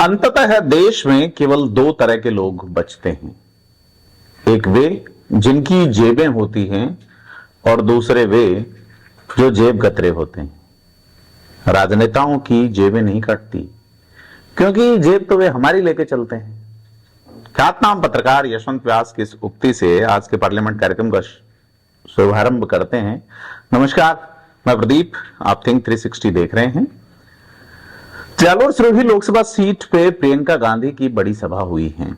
अंततः देश में केवल दो तरह के लोग बचते हैं। एक वे जिनकी जेबें होती हैं और दूसरे वे जो जेब कतरे होते हैं। राजनेताओं की जेबें नहीं कटती, क्योंकि जेब तो वे हमारी लेके चलते हैं। ख्यातनाम पत्रकार यशवंत व्यास की इस उक्ति से आज के पार्लियामेंट कार्यक्रम का शुभारंभ करते हैं। नमस्कार, मैं प्रदीप, आप थिंक 360 देख रहे हैं। जालोर सिरोही लोकसभा सीट पे प्रियंका गांधी की बड़ी सभा हुई है।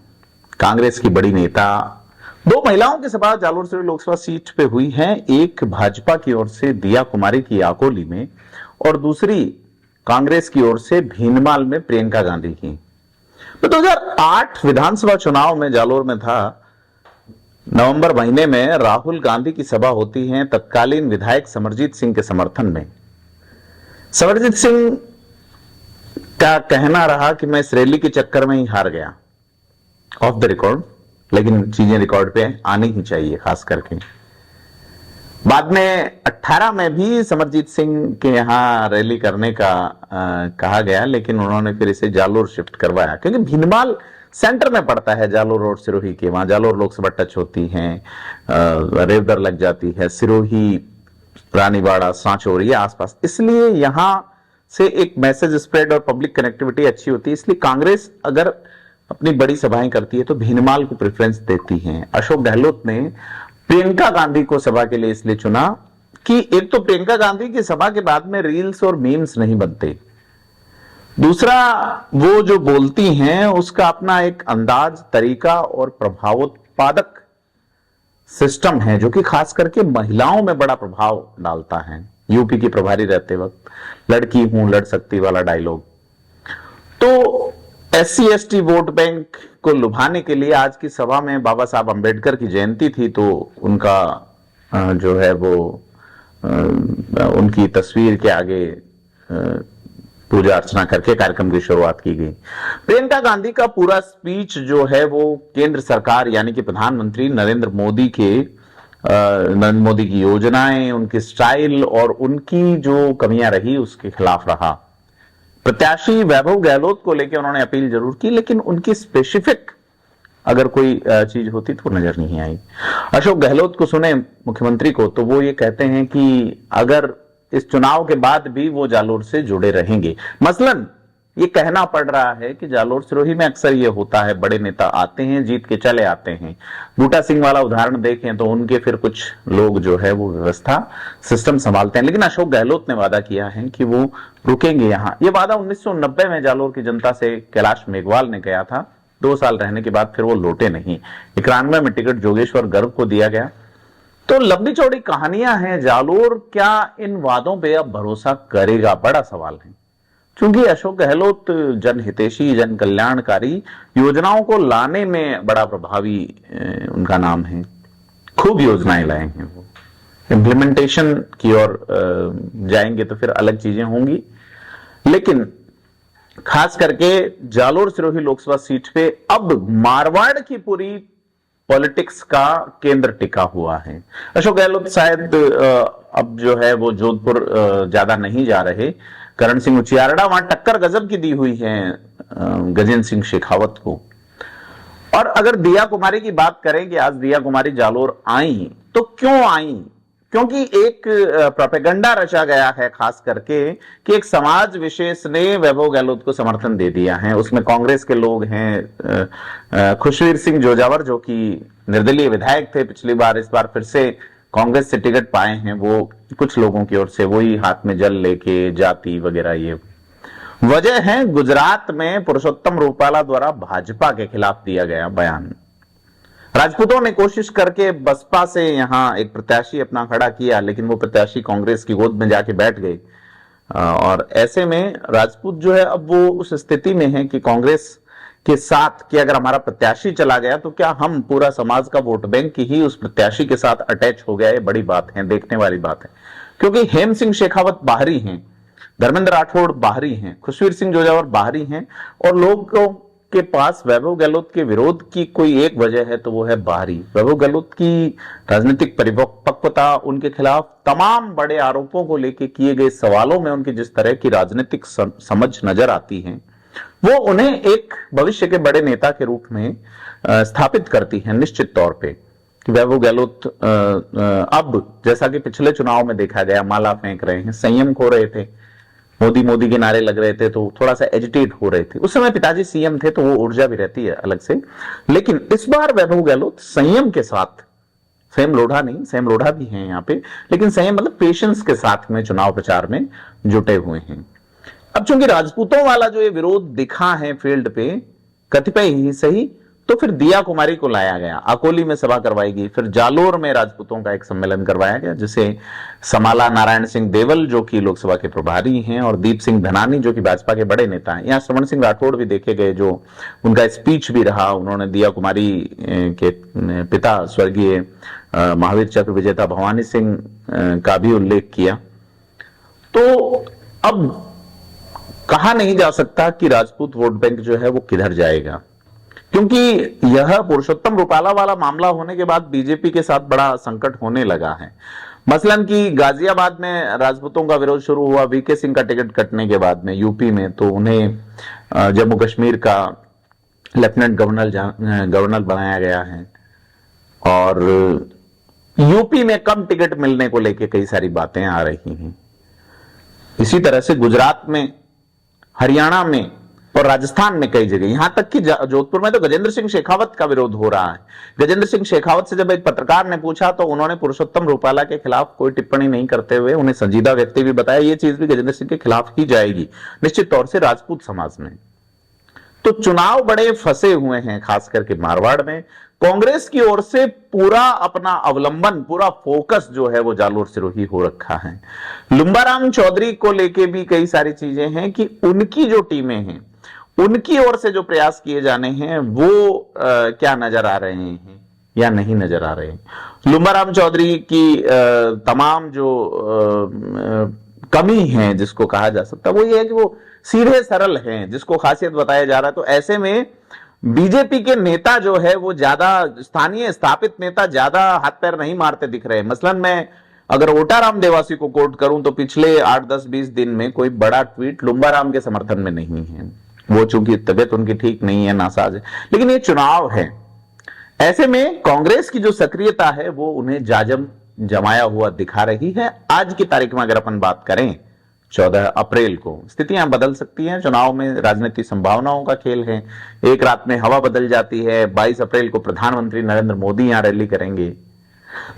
कांग्रेस की बड़ी नेता, दो महिलाओं की सभा जालोर सिरोही लोकसभा सीट पे हुई है। एक भाजपा की ओर से दिया कुमारी की आकोली में और दूसरी कांग्रेस की ओर से भीनमाल में प्रियंका गांधी की। 2008 विधानसभा चुनाव में जालोर में था। नवंबर महीने में राहुल गांधी की सभा होती है तत्कालीन विधायक समरजीत सिंह के समर्थन में। समरजीत सिंह का कहना रहा कि मैं इस रैली के चक्कर में ही हार गया, ऑफ द रिकॉर्ड, लेकिन चीजें रिकॉर्ड पे आनी ही चाहिए। खास करके बाद में 18 में भी समरजीत सिंह के यहां रैली करने का कहा गया, लेकिन उन्होंने फिर इसे जालोर शिफ्ट करवाया, क्योंकि भीनमाल सेंटर में पड़ता है जालोर रोड सिरोही के। वहां जालोर लोकसभा टच होती है, रेवदर लग जाती है, सिरोही, रानीबाड़ा, सांचौर, ये आसपास। इसलिए यहां से एक मैसेज स्प्रेड और पब्लिक कनेक्टिविटी अच्छी होती है। इसलिए कांग्रेस अगर अपनी बड़ी सभाएं करती है तो भीनमाल को प्रेफरेंस देती है। अशोक गहलोत ने प्रियंका गांधी को सभा के लिए इसलिए चुना कि एक तो प्रियंका गांधी की सभा के बाद में रील्स और मीम्स नहीं बनते, दूसरा वो जो बोलती हैं उसका अपना एक अंदाज, तरीका और प्रभावोत्पादक सिस्टम है, जो कि खास करके महिलाओं में बड़ा प्रभाव डालता है। यूपी की प्रभारी रहते वक्त लड़की हूं लड़ सकती वाला डायलॉग। तो SC ST वोट बैंक को लुभाने के लिए आज की सभा में बाबा साहब अंबेडकर की जयंती थी, तो उनका जो है वो उनकी तस्वीर के आगे पूजा अर्चना करके कार्यक्रम की शुरुआत की गई। प्रियंका गांधी का पूरा स्पीच जो है वो केंद्र सरकार यानी कि प्रधानमंत्री नरेंद्र मोदी की योजनाएं, उनकी स्टाइल और उनकी जो कमियां रही उसके खिलाफ रहा। प्रत्याशी वैभव गहलोत को लेकर उन्होंने अपील जरूर की, लेकिन उनकी स्पेसिफिक अगर कोई चीज होती तो नजर नहीं आई। अशोक गहलोत को सुने मुख्यमंत्री को, तो वो ये कहते हैं कि अगर इस चुनाव के बाद भी वो जालोर से जुड़े रहेंगे। मसलन ये कहना पड़ रहा है कि जालोर सिरोही में अक्सर ये होता है, बड़े नेता आते हैं, जीत के चले आते हैं। बूटा सिंह वाला उदाहरण देखें तो उनके फिर कुछ लोग जो है वो व्यवस्था सिस्टम संभालते हैं, लेकिन अशोक गहलोत ने वादा किया है कि वो रुकेंगे यहां। ये वादा 1990 में जालोर की जनता से कैलाश मेघवाल ने किया था। 2 साल रहने के बाद फिर वो लौटे नहीं। 91 में टिकट जोगेश्वर गर्ग को दिया गया। तो लंबी चौड़ी कहानियां हैं। जालोर क्या इन वादों पे अब भरोसा करेगा, बड़ा सवाल है। क्योंकि अशोक गहलोत जनहितैषी, जन कल्याणकारी योजनाओं को लाने में बड़ा प्रभावी उनका नाम है। खूब योजनाएं लाए हैं वो। इंप्लीमेंटेशन की ओर जाएंगे तो फिर अलग चीजें होंगी, लेकिन खास करके जालोर सिरोही लोकसभा सीट पे अब मारवाड़ की पूरी पॉलिटिक्स का केंद्र टिका हुआ है। अशोक गहलोत शायद अब जो है वो जोधपुर ज्यादा नहीं जा रहे। करण सिंह उचियारड़ा वहां टक्कर गजब की दी हुई है गजेंद्र सिंह शेखावत को। और अगर दिया कुमारी की बात करें कि आज दिया कुमारी जालोर आई, तो क्यों आई? क्योंकि एक प्रोपेगेंडा रचा गया है खास करके कि एक समाज विशेष ने वैभव गहलोत को समर्थन दे दिया है। उसमें कांग्रेस के लोग हैं, खुशवीर सिंह जोजावर जो कि निर्दलीय विधायक थे पिछली बार, इस बार फिर से कांग्रेस से टिकट पाए हैं। वो कुछ लोगों की ओर से वही हाथ में जल लेके जाति वगैरह, ये वजह है। गुजरात में पुरुषोत्तम रूपाला द्वारा भाजपा के खिलाफ दिया गया बयान। राजपूतों ने कोशिश करके बसपा से यहां एक प्रत्याशी अपना खड़ा किया, लेकिन वो प्रत्याशी कांग्रेस की गोद में जाके बैठ गए। और ऐसे में राजपूत जो है अब वो उस स्थिति में है कि कांग्रेस के साथ कि अगर हमारा प्रत्याशी चला गया तो क्या हम पूरा समाज का वोट बैंक ही उस प्रत्याशी के साथ अटैच हो गया। ये बड़ी बात है, देखने वाली बात है। क्योंकि हेम सिंह शेखावत बाहरी हैं, धर्मेंद्र राठौड़ बाहरी हैं, खुशवीर सिंह जोजावर बाहरी हैं, और लोगों के पास वैभव गहलोत के विरोध की कोई एक वजह है तो वो है बाहरी। वैभव गहलोत की राजनीतिक परिपक्वता, उनके खिलाफ तमाम बड़े आरोपों को लेकर किए गए सवालों में उनकी जिस तरह की राजनीतिक समझ नजर आती है, वो उन्हें एक भविष्य के बड़े नेता के रूप में स्थापित करती है निश्चित तौर पे कि वैभव गहलोत अब जैसा कि पिछले चुनाव में देखा गया माला फेंक रहे हैं, संयम खो रहे थे, मोदी मोदी के नारे लग रहे थे तो थोड़ा सा एजिटेट हो रहे थे। उस समय पिताजी सीएम थे तो वो ऊर्जा भी रहती है अलग से, लेकिन इस बार वैभव गहलोत संयम के साथ, संयम लोढ़ा नहीं, संयम लोढ़ा भी हैं यहाँ पे, लेकिन संयम मतलब पेशेंस के साथ में चुनाव प्रचार में जुटे हुए हैं। अब चूंकि राजपूतों वाला जो ये विरोध दिखा है फील्ड पे कतिपय ही सही, तो फिर दिया कुमारी को लाया गया, अकोली में सभा करवाई गई, फिर जालोर में राजपूतों का एक सम्मेलन करवाया गया जिसे समाला नारायण सिंह देवल जो कि लोकसभा के प्रभारी हैं और दीप सिंह धनानी जो कि भाजपा के बड़े नेता हैं, यहाँ श्रवण सिंह राठौड़ भी देखे गए जो उनका स्पीच भी रहा। उन्होंने दिया कुमारी के पिता स्वर्गीय महावीर चक्र विजेता भवानी सिंह का भी उल्लेख किया। तो अब कहा नहीं जा सकता कि राजपूत वोट बैंक जो है वो किधर जाएगा, क्योंकि यह पुरुषोत्तम रूपाला वाला मामला होने के बाद बीजेपी के साथ बड़ा संकट होने लगा है। मसलन कि गाजियाबाद में राजपूतों का विरोध शुरू हुआ वीके सिंह का टिकट कटने के बाद में यूपी में, तो उन्हें जम्मू कश्मीर का लेफ्टिनेंट गवर्नर बनाया गया है और यूपी में कम टिकट मिलने को लेकर कई सारी बातें आ रही हैं। इसी तरह से गुजरात में, हरियाणा में और राजस्थान में कई जगह, यहां तक कि जोधपुर में तो गजेंद्र सिंह शेखावत का विरोध हो रहा है। गजेंद्र सिंह शेखावत से जब एक पत्रकार ने पूछा तो उन्होंने पुरुषोत्तम रूपाला के खिलाफ कोई टिप्पणी नहीं करते हुए उन्हें संजीदा व्यक्ति भी बताया, ये चीज भी गजेंद्र सिंह के खिलाफ ही जाएगी निश्चित तौर से राजपूत समाज में। तो चुनाव बड़े फंसे हुए हैं, खास करके मारवाड़ में। कांग्रेस की ओर से पूरा अपना अवलंबन, पूरा फोकस जो है वो जालोर सिरोही हो रखा है। लुम्बाराम चौधरी को लेके भी कई सारी चीजें हैं कि उनकी जो टीमें हैं उनकी ओर से जो प्रयास किए जाने हैं वो क्या नजर आ रहे हैं या नहीं नजर आ रहे हैं। लुम्बाराम चौधरी की तमाम जो कमी है जिसको कहा जा सकता है वो ये है कि वो सीधे सरल हैं, जिसको खासियत बताया जा रहा है। तो ऐसे में बीजेपी के नेता जो है वो ज्यादा स्थानीय स्थापित नेता ज्यादा हाथ पैर नहीं मारते दिख रहे हैं। मसलन मैं अगर ओटाराम देवासी को कोट करूं तो पिछले 8-10-20 दिन में कोई बड़ा ट्वीट लुम्बाराम के समर्थन में नहीं है। वो चूंकि तबियत उनकी ठीक नहीं है, नासाज है, लेकिन ये चुनाव है। ऐसे में कांग्रेस की जो सक्रियता है वो उन्हें जाजम जमाया हुआ दिखा रही है। आज की तारीख में अगर अपन बात करें 14 अप्रैल को, स्थितियां बदल सकती हैं। चुनाव में राजनीतिक संभावनाओं का खेल है, एक रात में हवा बदल जाती है। 22 अप्रैल को प्रधानमंत्री नरेंद्र मोदी यहां रैली करेंगे।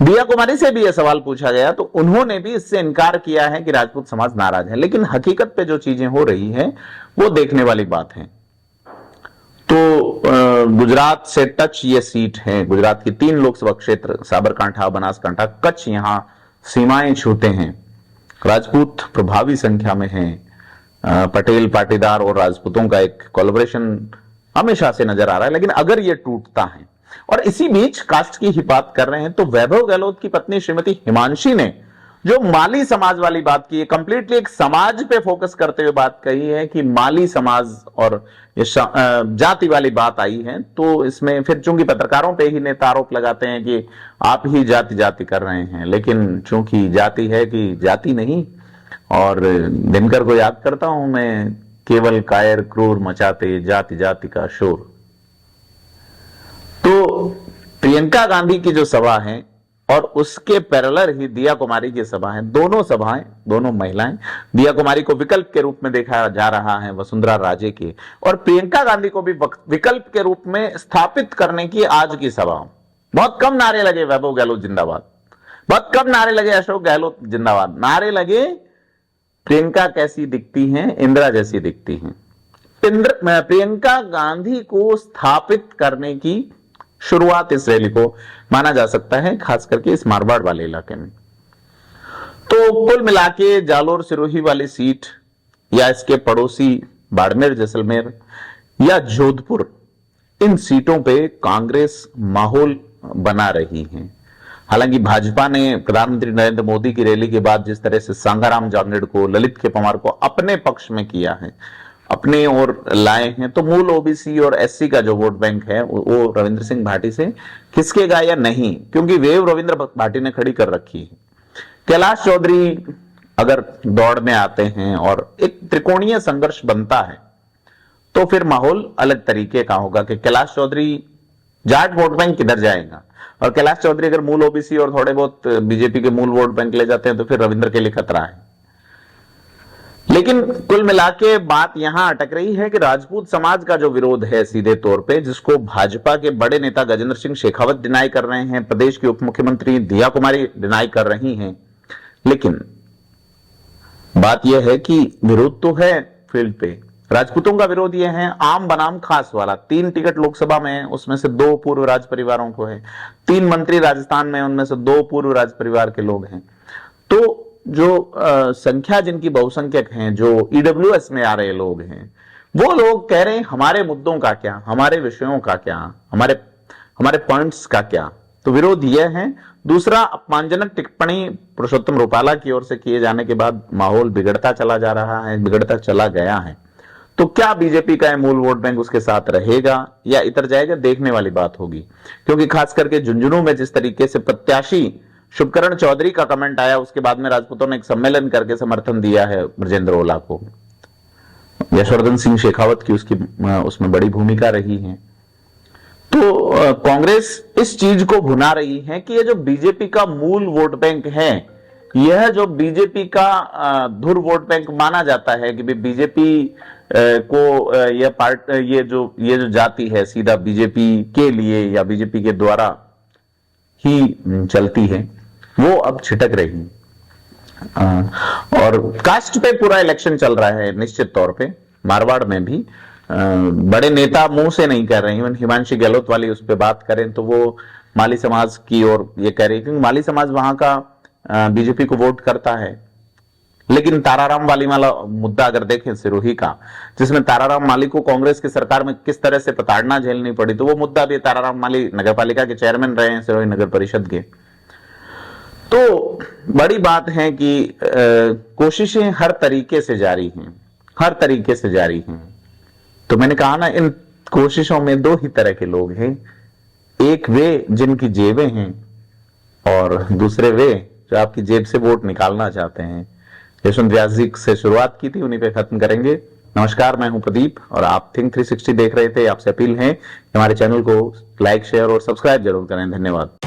दिया कुमारी से भी यह सवाल पूछा गया तो उन्होंने भी इससे इनकार किया है कि राजपूत समाज नाराज है, लेकिन हकीकत पे जो चीजें हो रही है वो देखने वाली बात है। तो गुजरात से टच ये सीट है, गुजरात की 3 लोकसभा क्षेत्र साबरकांठा, बनासकांठा, कच्छ, यहां सीमाएं छूते हैं। राजपूत प्रभावी संख्या में हैं। पटेल पाटीदार और राजपूतों का एक कोलैबोरेशन हमेशा से नजर आ रहा है, लेकिन अगर ये टूटता है, और इसी बीच कास्ट की ही बात कर रहे हैं तो वैभव गहलोत की पत्नी श्रीमती हिमांशी ने जो माली समाज वाली बात की है, कंप्लीटली एक समाज पे फोकस करते हुए बात कही है कि माली समाज और ये जाति वाली बात आई है। तो इसमें फिर चूंकि पत्रकारों पे ही नेता आरोप लगाते हैं कि आप ही जाति जाति कर रहे हैं, लेकिन चूंकि जाति है कि जाति नहीं। और दिनकर को याद करता हूं मैं, केवल कायर क्रूर मचाते जाति जाति का शोर। तो प्रियंका गांधी की जो सभा है और उसके पैरेलल ही दिया कुमारी की सभा है, दोनों सभाएं, दोनों महिलाएं, दिया कुमारी को विकल्प के रूप में देखा जा रहा है वसुंधरा राजे के, और प्रियंका गांधी को भी विकल्प के रूप में स्थापित करने की आज की सभा। बहुत कम नारे लगे वैभव गहलोत जिंदाबाद, बहुत कम नारे लगे अशोक गहलोत जिंदाबाद, नारे लगे प्रियंका कैसी दिखती हैं, इंदिरा जैसी दिखती हैं। प्रियंका गांधी को स्थापित करने की शुरुआत इस रैली को माना जा सकता है, खास करके इस मारवाड़ वाले इलाके में। तो कुल मिला के जालोर सिरोही वाली सीट या इसके पड़ोसी बाड़मेर, जैसलमेर या जोधपुर, इन सीटों पे कांग्रेस माहौल बना रही है। हालांकि भाजपा ने प्रधानमंत्री नरेंद्र मोदी की रैली के बाद जिस तरह से सांगाराम जांगेड़ को, ललित के पवार को अपने पक्ष में किया है, अपने ओर लाए हैं, तो मूल ओबीसी और एससी का जो वोट बैंक है वो रविंद्र सिंह भाटी से खिसकेगा या नहीं, क्योंकि वेव रविंद्र भाटी ने खड़ी कर रखी है। कैलाश चौधरी अगर दौड़ में आते हैं और एक त्रिकोणीय संघर्ष बनता है तो फिर माहौल अलग तरीके का होगा कि कैलाश चौधरी जाट वोट बैंक किधर जाएगा, और कैलाश चौधरी अगर मूल ओबीसी और थोड़े बहुत बीजेपी के मूल वोट बैंक ले जाते हैं तो फिर रविंद्र के लिए खतरा है। लेकिन कुल मिला के बात यहां अटक रही है कि राजपूत समाज का जो विरोध है सीधे तौर पे, जिसको भाजपा के बड़े नेता गजेंद्र सिंह शेखावत डिनाई कर रहे हैं, प्रदेश की उप मुख्यमंत्री दिया कुमारी डिनाई कर रही हैं, लेकिन बात यह है कि विरोध तो है फील्ड पे। राजपूतों का विरोध यह है आम बनाम खास वाला। 3 टिकट लोकसभा में है, उसमें से 2 पूर्व राज परिवारों को है। 3 मंत्री राजस्थान में, उनमें से 2 पूर्व राज परिवार के लोग हैं। तो जो संख्या जिनकी बहुसंख्यक हैं, जो ईडब्ल्यूएस में आ रहे लोग हैं, वो लोग कह रहे हैं हमारे मुद्दों का क्या, हमारे विषयों का क्या, हमारे पॉइंट्स का क्या। तो विरोध यह है। दूसरा, अपमानजनक टिप्पणी पुरुषोत्तम रूपाला की ओर से किए जाने के बाद माहौल बिगड़ता चला जा रहा है, बिगड़ता चला गया है। तो क्या बीजेपी का मूल वोट बैंक उसके साथ रहेगा या इतर जाएगा, देखने वाली बात होगी। क्योंकि खास करके झुंझुनू में जिस तरीके से प्रत्याशी शुभकरण चौधरी का कमेंट आया, उसके बाद में राजपूतों ने एक सम्मेलन करके समर्थन दिया है ब्रजेंद्र ओला को। यशवर्धन सिंह शेखावत की उसमें बड़ी भूमिका रही है। तो कांग्रेस इस चीज को भुना रही है कि ये जो बीजेपी का मूल वोट बैंक है, यह जो बीजेपी का धुर वोट बैंक माना जाता है कि बीजेपी को ये जो जाति है सीधा बीजेपी के लिए या बीजेपी के द्वारा ही चलती है, वो अब छिटक रही है। और कास्ट पे पूरा इलेक्शन चल रहा है निश्चित तौर पे। मारवाड़ में भी बड़े नेता मुंह से नहीं कर रहे हैं। हिमांशी गहलोत वाली उस पर बात करें तो वो माली समाज की ओर ये कह रही है, क्योंकि माली समाज वहां का बीजेपी को वोट करता है। लेकिन ताराराम माली वाला मुद्दा अगर देखें सिरोही का, जिसमें ताराराम माली को कांग्रेस की सरकार में किस तरह से प्रताड़ना झेलनी पड़ी, तो वो मुद्दा भी ताराराम माली नगरपालिका के चेयरमैन रहे हैं सिरोही नगर परिषद के। तो बड़ी बात है कि कोशिशें हर तरीके से जारी हैं, हर तरीके से जारी हैं। तो मैंने कहा ना, इन कोशिशों में 2 ही तरह के लोग हैं। एक वे जिनकी जेबें हैं, और दूसरे वे जो आपकी जेब से वोट निकालना चाहते हैं। यशवंत व्यास जी से शुरुआत की थी, उन्हीं पे खत्म करेंगे। नमस्कार, मैं हूं प्रदीप और आप थिंक 360 देख रहे थे। आपसे अपील है कि हमारे चैनल को लाइक, शेयर और सब्सक्राइब जरूर करें। धन्यवाद।